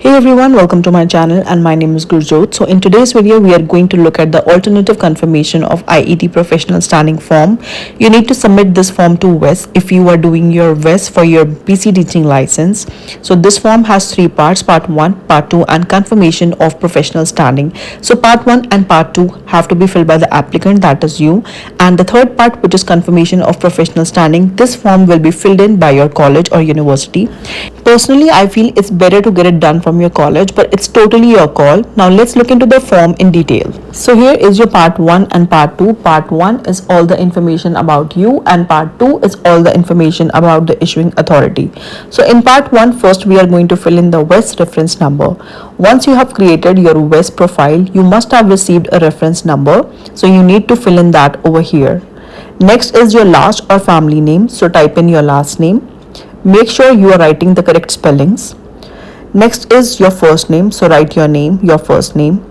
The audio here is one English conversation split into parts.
Hey everyone, welcome to my channel and my name is Gurjot. So in today's video, we are going to look at the alternative confirmation of IET professional standing form. You need to submit this form to WES if you are doing your WES for your PC teaching license. So this form has three parts, part 1, part 2 and confirmation of professional standing. So part 1 and part 2 have to be filled by the applicant, that is you. And the third part, which is confirmation of professional standing, this form will be filled in by your college or university. Personally, I feel it's better to get it done from your college, but it's totally your call. Now let's look into the form in detail. So here is your part 1 and part 2. Part 1 is all the information about you and part 2 is all the information about the issuing authority. So in part 1, first we are going to fill in the WES reference number. Once you have created your WES profile, you must have received a reference number. So you need to fill in that over here. Next is your last or family name. So type in your last name. Make sure you are writing the correct spellings. Next is your first name, so write your name, your first name.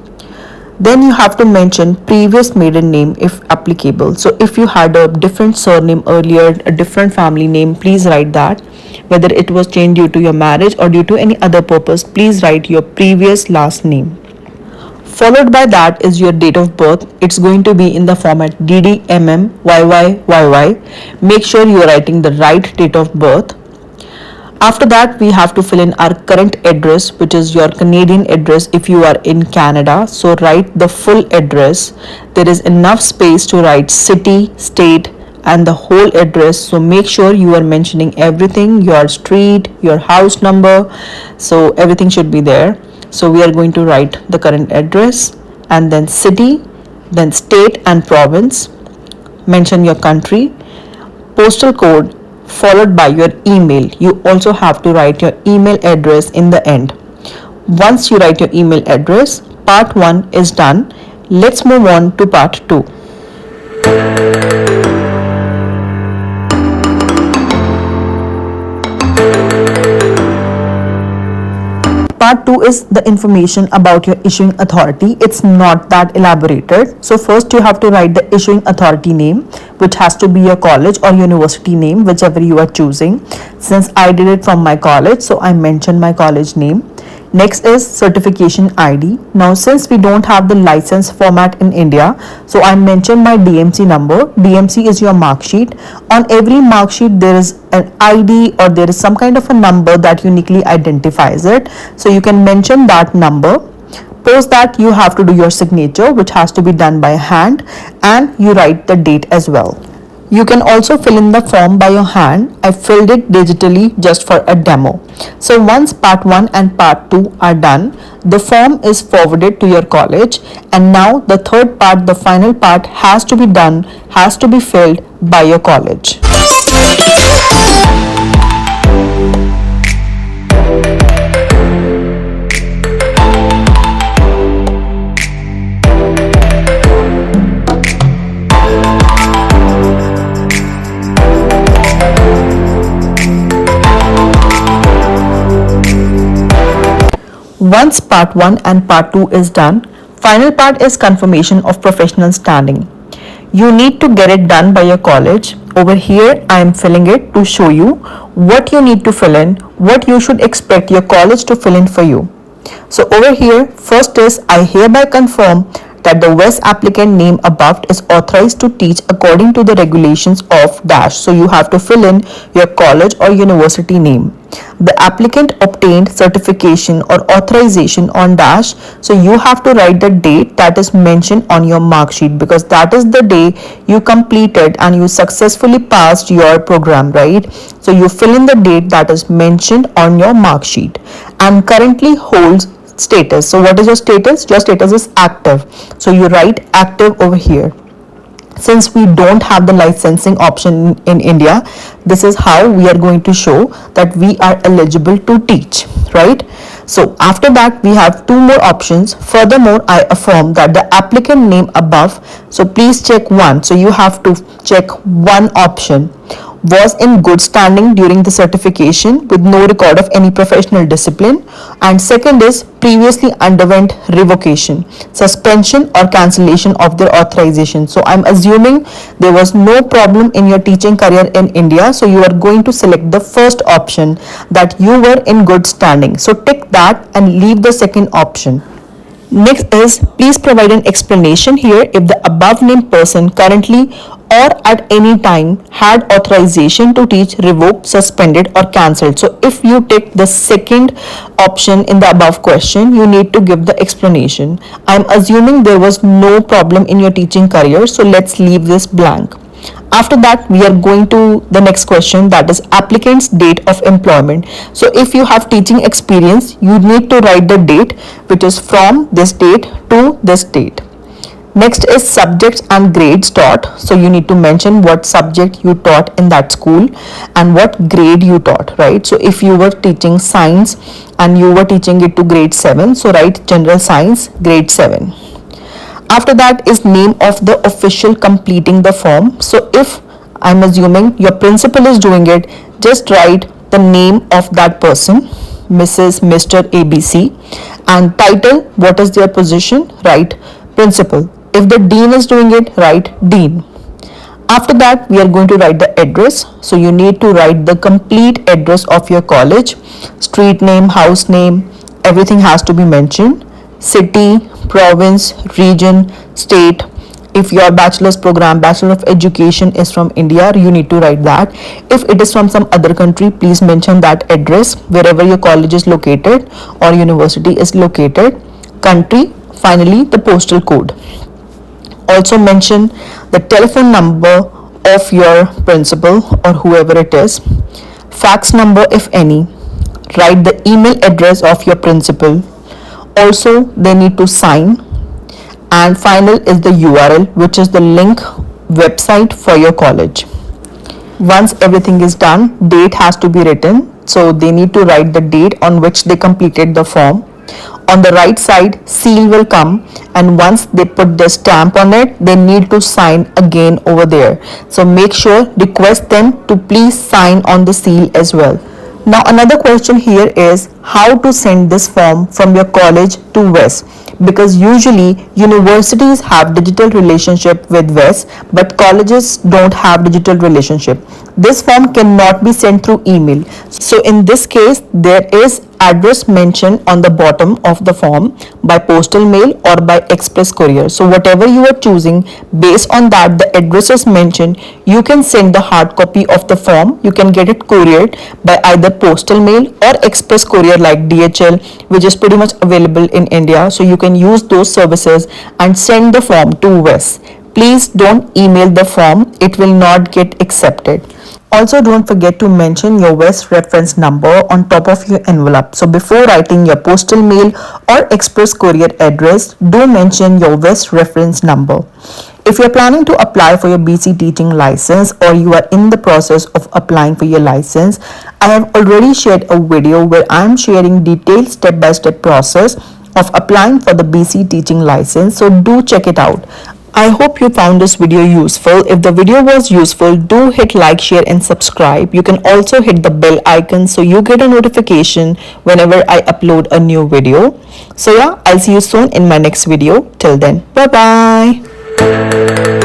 Then you have to mention previous maiden name if applicable. So if you had a different surname earlier, a different family name, please write that. Whether it was changed due to your marriage or due to any other purpose, please write your previous last name. Followed by that is your date of birth. It's going to be in the format DD, MM, YY, YY. Make sure you are writing the right date of birth. After that, we have to fill in our current address, which is your Canadian address if you are in Canada. So write the full address. There is enough space to write city, state, and the whole address. So make sure you are mentioning everything, your street, your house number. So everything should be there. So we are going to write the current address and then city, then state and province. Mention your country, postal code, followed by your email. You also have to write your email address in the end. Once you write your email address, part 1 is done. Let's move on to part 2. Part 2 is the information about your issuing authority. It's not that elaborated. So first you have to write the issuing authority name, which has to be your college or university name, whichever you are choosing. Since I did it from my college, so I mentioned my college name. Next is certification ID. Now since we don't have the license format in India, so I mentioned my DMC number. DMC is your mark sheet. On every mark sheet there is an ID or there is some kind of a number that uniquely identifies it. So you can mention that number. Post that, you have to do your signature, which has to be done by hand, and you write the date as well. You can also fill in the form by your hand. I filled it digitally just for a demo. So once part 1 and part 2 are done, the form is forwarded to your college, and now the third part, the final part, has to be done, has to be filled by your college. Once part 1 and part 2 is done, final part is confirmation of professional standing. You need to get it done by your college. Over here, I am filling it to show you what you need to fill in, what you should expect your college to fill in for you. So over here, first is I hereby confirm that the WES applicant name above is authorized to teach according to the regulations of dash. So you have to fill in your college or university name. The applicant obtained certification or authorization on dash. So you have to write the date that is mentioned on your mark sheet, because that is the day you completed and you successfully passed your program, right? So you fill in the date that is mentioned on your mark sheet, and currently holds status. So what is your status? Your status is active. So you write active over here. Since we don't have the licensing option in India, this is how we are going to show that we are eligible to teach, right? So after that, we have two more options. Furthermore, I affirm that the applicant name above, so please check one. So you have to check one option. was in good standing during the certification with no record of any professional discipline, and second is previously underwent revocation, suspension or cancellation of their authorization. So I'm assuming there was no problem in your teaching career in India, so you are going to select the first option, that you were in good standing. So tick that and leave the second option. Next is, please provide an explanation here if the above named person currently or at any time had authorization to teach revoked, suspended or cancelled. So if you take the second option in the above question, you need to give the explanation. I'm assuming there was no problem in your teaching career, so let's leave this blank. After that, we are going to the next question, that is applicant's date of employment. So if you have teaching experience, you need to write the date, which is from this date to this date. Next is subjects and grades taught. So you need to mention what subject you taught in that school and what grade you taught, right? So if you were teaching science and you were teaching it to grade 7, so write general science, grade 7. After that is name of the official completing the form. So if I'm assuming your principal is doing it, just write the name of that person, Mrs. Mr. ABC, and title, what is their position, write principal. If the dean is doing it, write dean. After that, we are going to write the address. So you need to write the complete address of your college, street name, house name, everything has to be mentioned. City, province, region, state. If your bachelor's program, Bachelor of Education is from India, you need to write that. If it is from some other country, please mention that address wherever your college is located or university is located. Country, finally the postal code. Also mention the telephone number of your principal or whoever it is. Fax number if any. Write the email address of your principal. Also they need to sign, and final is the URL, which is the link website for your college. Once everything is done, date has to be written, so they need to write the date on which they completed the form. On the right side, seal will come, and once they put the stamp on it, they need to sign again over there. So make sure, request them to please sign on the seal as well. Now another question here is how to send this form from your college to WES, because usually universities have digital relationship with WES but colleges don't have digital relationship. This form cannot be sent through email. So in this case, there is address mentioned on the bottom of the form by postal mail or by express courier. So whatever you are choosing, based on that the address is mentioned, you can send the hard copy of the form. You can get it couriered by either postal mail or express courier like DHL, which is pretty much available in India. So you can use those services and send the form to WES. Please don't email the form, it will not get accepted. Also, don't forget to mention your WES reference number on top of your envelope. So before writing your postal mail or express courier address, do mention your WES reference number. If you're planning to apply for your BC teaching license or you are in the process of applying for your license, I have already shared a video where I am sharing detailed step-by-step process of applying for the BC teaching license. So do check it out. I hope you found this video useful. If the video was useful, do hit like, share and subscribe. You can also hit the bell icon so you get a notification whenever I upload a new video. So yeah, I'll see you soon in my next video. Till then, bye bye.